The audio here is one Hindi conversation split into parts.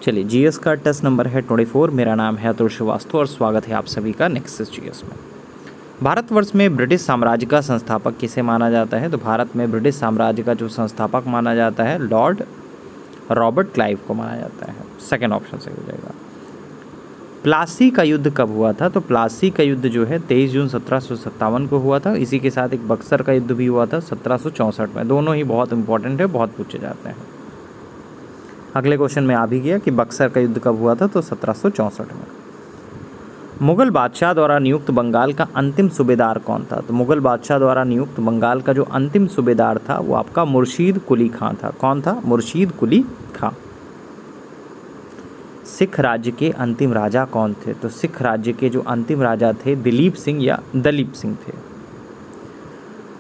चलिए, जीएस का टेस्ट नंबर है 24। मेरा नाम है अतुल श्रीवास्तव और स्वागत है आप सभी का नेक्सस जीएस में। भारतवर्ष में ब्रिटिश साम्राज्य का संस्थापक किसे माना जाता है? तो भारत में ब्रिटिश साम्राज्य का जो संस्थापक माना जाता है लॉर्ड रॉबर्ट क्लाइव को माना जाता है। सेकेंड ऑप्शन सही हो जाएगा। प्लासी का युद्ध कब हुआ था? तो प्लासी का युद्ध जो है 23 जून 1757 को हुआ था। इसी के साथ एक बक्सर का युद्ध भी हुआ था 1764 में। दोनों ही बहुत इंपॉर्टेंट है, बहुत पूछे जाते हैं। अगले क्वेश्चन में आ भी गया कि बक्सर का युद्ध कब हुआ था? तो 1764 में। मुगल बादशाह द्वारा नियुक्त बंगाल का अंतिम सूबेदार कौन था? तो मुगल बादशाह द्वारा नियुक्त बंगाल का जो अंतिम सूबेदार था वो आपका मुर्शीद कुली खां था। कौन था? मुर्शीद कुली खां। सिख राज्य के अंतिम राजा कौन थे? तो सिख राज्य के जो अंतिम राजा थे दिलीप सिंह या दलीप सिंह थे।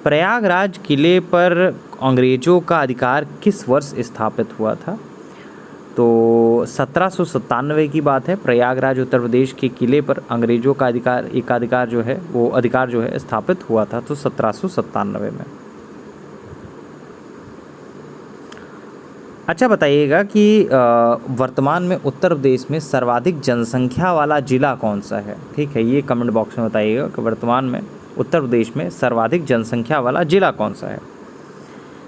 प्रयागराज किले पर अंग्रेजों का अधिकार किस वर्ष स्थापित हुआ था? तो 1797 की बात है। प्रयागराज उत्तर प्रदेश के किले पर अंग्रेजों का अधिकार जो है स्थापित हुआ था, तो 1797 में। अच्छा, बताइएगा कि वर्तमान में उत्तर प्रदेश में सर्वाधिक जनसंख्या वाला जिला कौन सा है? ठीक है, ये कमेंट बॉक्स में बताइएगा कि वर्तमान में उत्तर प्रदेश में सर्वाधिक जनसंख्या वाला जिला कौन सा है।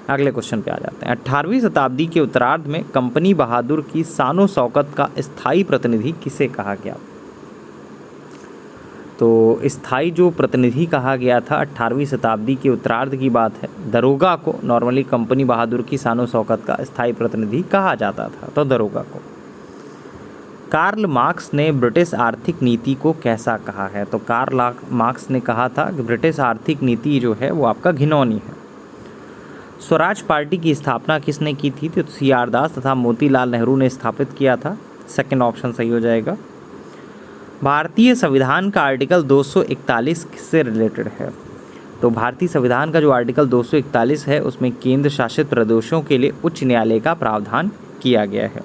अगले क्वेश्चन पे आ जाते हैं। 18वीं शताब्दी के उत्तरार्ध में कंपनी बहादुर की शानो शौकत का स्थायी प्रतिनिधि किसे कहा गया? तो स्थायी जो प्रतिनिधि कहा गया था 18वीं शताब्दी के उत्तरार्ध की बात है, दरोगा को नॉर्मली कंपनी बहादुर की शानो शौकत का स्थायी प्रतिनिधि कहा जाता था, तो दरोगा को। कार्ल मार्क्स ने ब्रिटिश आर्थिक नीति को कैसा कहा है? तो कार्ल मार्क्स ने कहा था कि ब्रिटिश आर्थिक नीति जो है वो आपका घिनौनी है। स्वराज पार्टी की स्थापना किसने की थी? तो सीआर दास तथा मोतीलाल नेहरू ने स्थापित किया था। सेकंड ऑप्शन सही हो जाएगा। भारतीय संविधान का आर्टिकल 241 किससे रिलेटेड है? तो भारतीय संविधान का जो आर्टिकल 241 है उसमें केंद्र शासित प्रदेशों के लिए उच्च न्यायालय का प्रावधान किया गया है।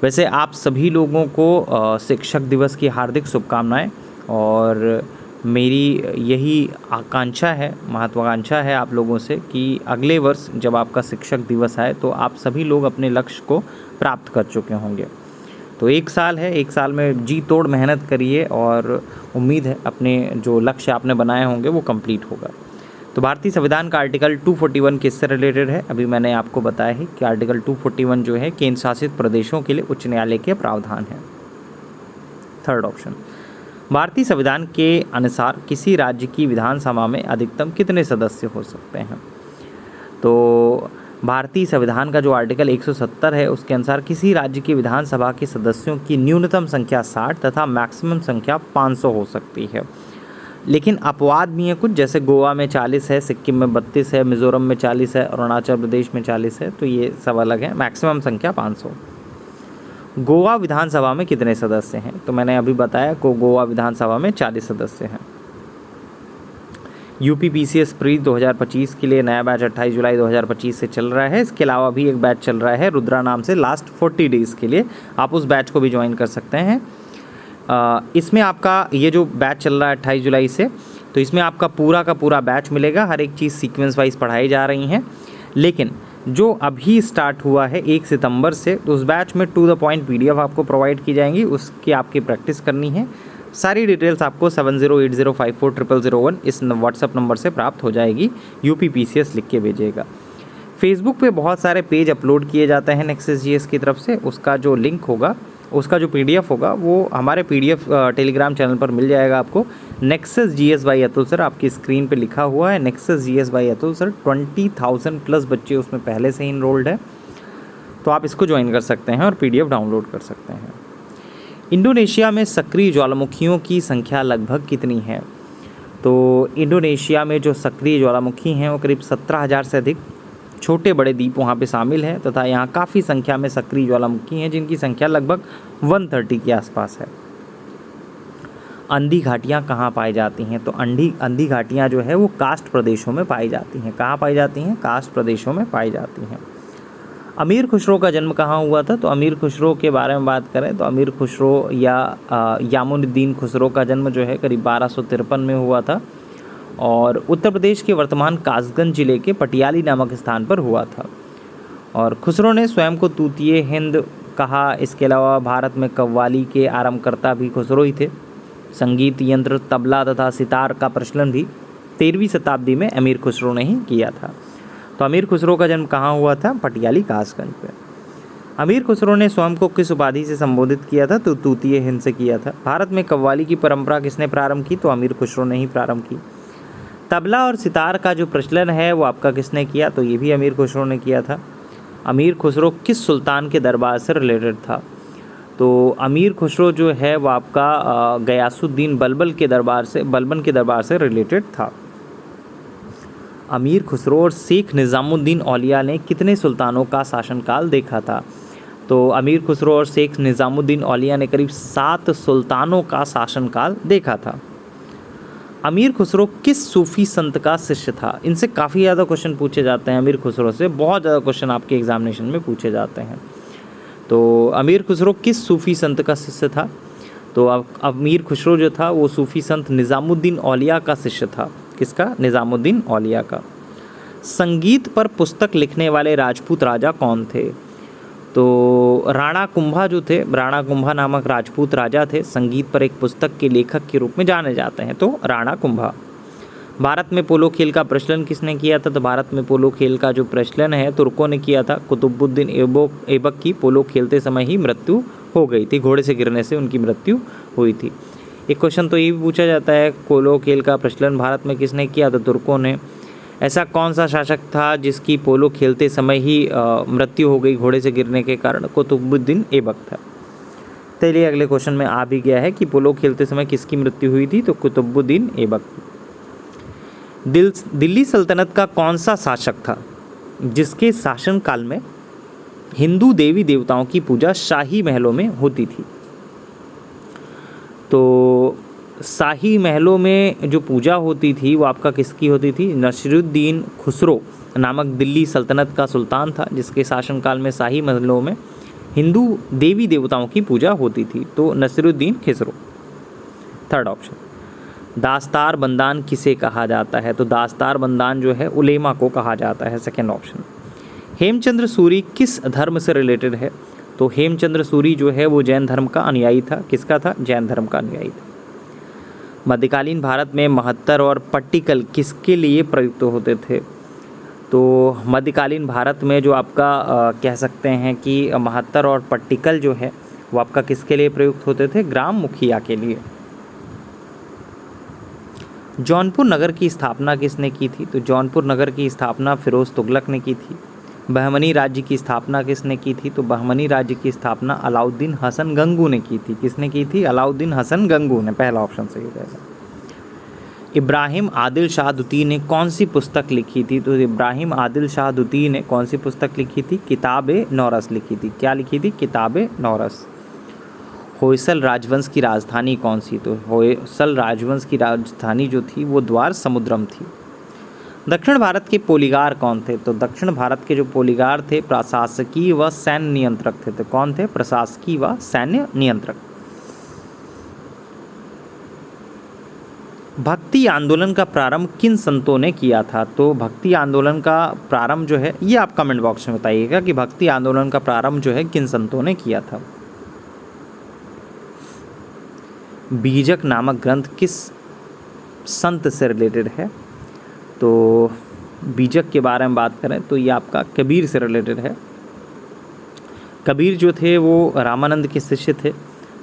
वैसे आप सभी लोगों को शिक्षक दिवस की हार्दिक शुभकामनाएं, और मेरी यही आकांक्षा है, महत्वाकांक्षा है आप लोगों से कि अगले वर्ष जब आपका शिक्षक दिवस आए तो आप सभी लोग अपने लक्ष्य को प्राप्त कर चुके होंगे। तो एक साल है, एक साल में जी तोड़ मेहनत करिए और उम्मीद है अपने जो लक्ष्य आपने बनाए होंगे वो कंप्लीट होगा। तो भारतीय संविधान का आर्टिकल 241 किससे रिलेटेड है? अभी मैंने आपको बताया है कि आर्टिकल 241 जो है केंद्र शासित प्रदेशों के लिए उच्च न्यायालय के प्रावधान है। Third option. भारतीय संविधान के अनुसार किसी राज्य की विधानसभा में अधिकतम कितने सदस्य हो सकते हैं? तो भारतीय संविधान का जो आर्टिकल 170 है उसके अनुसार किसी राज्य की विधानसभा के सदस्यों की न्यूनतम संख्या 60 तथा मैक्सिमम संख्या 500 हो सकती है। लेकिन अपवाद भी हैं कुछ, जैसे गोवा में 40 है, सिक्किम में 32 है, मिजोरम में 40 है, अरुणाचल प्रदेश में 40 है, तो ये सब अलग है। मैक्सिमम संख्या 500। गोवा विधानसभा में कितने सदस्य हैं? तो मैंने अभी बताया को गोवा विधानसभा में 40 सदस्य हैं। यूपी पीसीएस प्री 2025 के लिए नया बैच 28 जुलाई 2025 से चल रहा है। इसके अलावा भी एक बैच चल रहा है रुद्रा नाम से, लास्ट 40 डेज़ के लिए आप उस बैच को भी ज्वाइन कर सकते हैं। इसमें आपका ये जो बैच चल रहा है 28 जुलाई से, तो इसमें आपका पूरा का पूरा बैच मिलेगा। हर एक चीज़ सीक्वेंस वाइज पढ़ाई जा रही हैं। लेकिन जो अभी स्टार्ट हुआ है 1 सितंबर से, तो उस बैच में टू द पॉइंट पीडीएफ आपको प्रोवाइड की जाएंगी, उसकी आपकी प्रैक्टिस करनी है। सारी डिटेल्स आपको 7080540001 इस व्हाट्सअप नंबर से प्राप्त हो जाएगी। यूपी पीसीएस लिख के भेजिएगा। फेसबुक पे बहुत सारे पेज अपलोड किए जाते हैं नेक्सस जीएस की तरफ से, उसका जो लिंक होगा, उसका जो पीडीएफ होगा वो हमारे पीडीएफ टेलीग्राम चैनल पर मिल जाएगा आपको। Nexus GS by Atul sir आपकी स्क्रीन पे लिखा हुआ है, nexus GS by Atul sir. 20,000 plus बच्चे उसमें पहले से ही इनरोल्ड है, तो आप इसको ज्वाइन कर सकते हैं और पीडीएफ डाउनलोड कर सकते हैं। इंडोनेशिया में सक्रिय ज्वालामुखियों की संख्या लगभग कितनी है? तो इंडोनेशिया में जो सक्रिय ज्वालामुखी हैं वो करीब 17,000 से अधिक छोटे बड़े द्वीप वहाँ पे शामिल हैं, तथा यहाँ काफ़ी संख्या में सक्रिय ज्वालामुखी हैं जिनकी संख्या लगभग 130 के आसपास है। अंधी घाटियाँ कहाँ पाई जाती हैं? तो अंधी घाटियाँ जो है वो कास्ट प्रदेशों में पाई जाती हैं। कहाँ पाई जाती हैं? कास्ट प्रदेशों में पाई जाती हैं। अमीर खुसरो का जन्म कहाँ हुआ था? तो अमीर खुसरो के बारे में बात करें तो अमीर खुसरो या यामुनुद्दीन खुसरो का जन्म जो है करीब 1253 में हुआ था, और उत्तर प्रदेश के वर्तमान कासगंज जिले के पटियाली नामक स्थान पर हुआ था। और खुसरो ने स्वयं को तूतीय हिंद कहा। इसके अलावा भारत में कव्वाली के आरंभकर्ता भी खुसरो ही थे। संगीत यंत्र तबला तथा सितार का प्रचलन भी 13वीं शताब्दी में अमीर खुसरो ने ही किया था। तो अमीर खुसरो का जन्म कहाँ हुआ था? पटियाली कासगंज पे। अमीर खुसरो ने स्वयं को किस उपाधि से संबोधित किया था? तो तूतीय हिंद से किया था। भारत में कव्वाली की परंपरा किसने प्रारंभ की? तो अमीर खुसरो ने ही प्रारंभ की। तबला और सितार का जो प्रचलन है वो आपका किसने किया? तो ये भी अमीर खुसरो ने किया था। अमीर खुसरो किस सुल्तान के दरबार से रिलेटेड था? तो अमीर खुसरो जो है वो आपका गयासुद्दीन बलबन के दरबार से रिलेटेड था। अमीर खुसरो और शेख निज़ामुद्दीन औलिया ने कितने सुल्तानों का शासनकाल देखा था? तो अमीर खुसरो और शेख निज़ामुद्दीन औलिया ने करीब 7 सुल्तानों का शासनकाल देखा था। अमीर खुसरो किस सूफी संत का शिष्य था? इनसे काफ़ी ज़्यादा क्वेश्चन पूछे जाते हैं। अमीर खुसरो से बहुत ज़्यादा क्वेश्चन आपके एग्जामिनेशन में पूछे जाते हैं। तो अमीर खुसरो किस सूफी संत का शिष्य था? तो अमीर खुसरो जो था वो सूफी संत निज़ामुद्दीन औलिया का शिष्य था। किसका? निज़ामुद्दीन औलिया का। संगीत पर पुस्तक लिखने वाले राजपूत राजा कौन थे? तो राणा कुंभा जो थे, राणा कुंभा नामक राजपूत राजा थे। संगीत पर एक पुस्तक के लेखक के रूप में जाने जाते हैं। तो राणा कुंभा। भारत में पोलो खेल का प्रचलन किसने किया था? तो भारत में पोलो खेल का जो प्रचलन है तुर्कों ने किया था। कुतुबुद्दीन ऐबक की पोलो खेलते समय ही मृत्यु हो गई थी। घोड़े से गिरने से उनकी मृत्यु हुई थी। एक क्वेश्चन तो ये भी पूछा जाता है, पोलो खेल का प्रचलन भारत में किसने किया? तो तुर्कों ने। ऐसा कौन सा शासक था जिसकी पोलो खेलते समय ही मृत्यु हो गई घोड़े से गिरने के कारण? कुतुबुद्दीन ऐबक था। चलिए अगले क्वेश्चन में आ भी गया है कि पोलो खेलते समय किसकी मृत्यु हुई थी? तो कुतुबुद्दीन ऐबक। दिल्ली सल्तनत का कौन सा शासक था जिसके शासनकाल में हिंदू देवी देवताओं की पूजा शाही महलों में होती थी? तो शाही महलों में जो पूजा होती थी वो आपका किसकी होती थी? नसीरुद्दीन खुसरो नामक दिल्ली सल्तनत का सुल्तान था जिसके शासनकाल में शाही महलों में हिंदू देवी देवताओं की पूजा होती थी। तो नसीरुद्दीन खुसरो। Third option. दास्तार बंदान किसे कहा जाता है? तो दास्तार बंदान जो है उलेमा को कहा जाता है। Second option. हेमचंद्र सूरी किस धर्म से रिलेटेड है? तो हेमचंद्र सूरी जो है वो जैन धर्म का अनुयायी था। किसका था? जैन धर्म का अनुयायी था। मध्यकालीन भारत में महत्तर और पट्टिकल किसके लिए प्रयुक्त होते थे? तो मध्यकालीन भारत में जो आपका कह सकते हैं कि महत्तर और पट्टिकल जो है वो आपका किसके लिए प्रयुक्त होते थे? ग्राम मुखिया के लिए। जौनपुर नगर की स्थापना किसने की थी? तो जौनपुर नगर की स्थापना फिरोज तुगलक ने की थी। बहमनी राज्य की स्थापना किसने की थी? तो बहमनी राज्य की स्थापना अलाउद्दीन हसन गंगू ने की थी। किसने की थी? अलाउद्दीन हसन गंगू ने। पहला ऑप्शन सही रहेगा। इब्राहिम आदिल शाह दुती ने कौन सी पुस्तक लिखी थी? तो इब्राहिम आदिल शाह दुती ने कौन सी पुस्तक लिखी थी? किताब-ए नौरस लिखी थी। क्या लिखी थी? किताब-ए नौरस। होयसल राजवंश की राजधानी कौन सी? तो होयसल राजवंश की राजधानी जो थी वो द्वार समुद्रम थी। दक्षिण भारत के पोलीगार कौन थे? तो दक्षिण भारत के जो पोलीगार थे प्रशासकीय व सैन्य नियंत्रक थे। तो कौन थे? प्रशासकीय व सैन्य नियंत्रक। भक्ति आंदोलन का प्रारंभ किन संतों ने किया था? तो भक्ति आंदोलन का प्रारंभ जो है ये आप कमेंट बॉक्स में बताइएगा कि भक्ति आंदोलन का प्रारंभ जो है किन संतों ने किया था। बीजक नामक ग्रंथ किस संत से रिलेटेड है? तो बीजक के बारे में बात करें तो ये आपका कबीर से रिलेटेड है। कबीर जो थे वो रामानंद के शिष्य थे।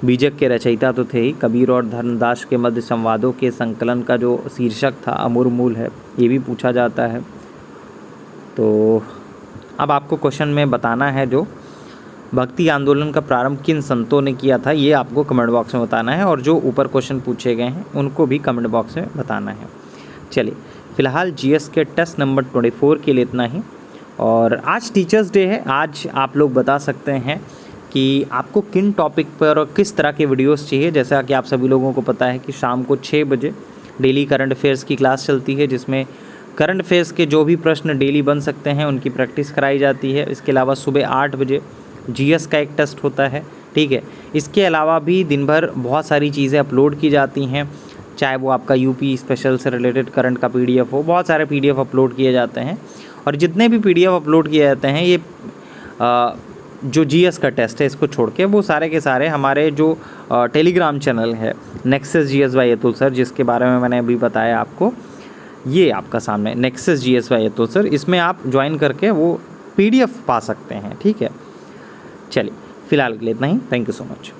बीजक के रचयिता तो थे ही। कबीर और धर्मदास के मध्य संवादों के संकलन का जो शीर्षक था अमूर मूल है, ये भी पूछा जाता है। तो अब आपको क्वेश्चन में बताना है जो भक्ति आंदोलन का प्रारंभ किन संतों ने किया था, ये आपको कमेंट बॉक्स में बताना है और जो ऊपर क्वेश्चन पूछे गए हैं उनको भी कमेंट बॉक्स में बताना है। चलिए फ़िलहाल जीएस के टेस्ट नंबर 24 के लिए इतना ही। और आज टीचर्स डे है। आज आप लोग बता सकते हैं कि आपको किन टॉपिक पर और किस तरह के वीडियोस चाहिए। जैसा कि आप सभी लोगों को पता है कि शाम को 6 बजे डेली करंट अफेयर्स की क्लास चलती है जिसमें करंट अफेयर्स के जो भी प्रश्न डेली बन सकते हैं उनकी प्रैक्टिस कराई जाती है। इसके अलावा सुबह 8 बजे जीएस का एक टेस्ट होता है, ठीक है। इसके अलावा भी दिन भर बहुत सारी चीज़ें अपलोड की जाती हैं, चाहे वो आपका यूपी स्पेशल से रिलेटेड करंट का पीडीएफ हो, बहुत सारे पीडीएफ अपलोड किए जाते हैं। और जितने भी पीडीएफ अपलोड किए जाते हैं ये जो जीएस का टेस्ट है इसको छोड़ के वो सारे के सारे हमारे जो टेलीग्राम चैनल है nexus GS bye Atul sir, जिसके बारे में मैंने अभी बताया आपको, ये आपका सामने nexus GS bye Atul sir, इसमें आप ज्वाइन करके वो पीडीएफ पा सकते हैं। ठीक है, चलिए फिलहाल के लिए इतना ही। Thank you so much.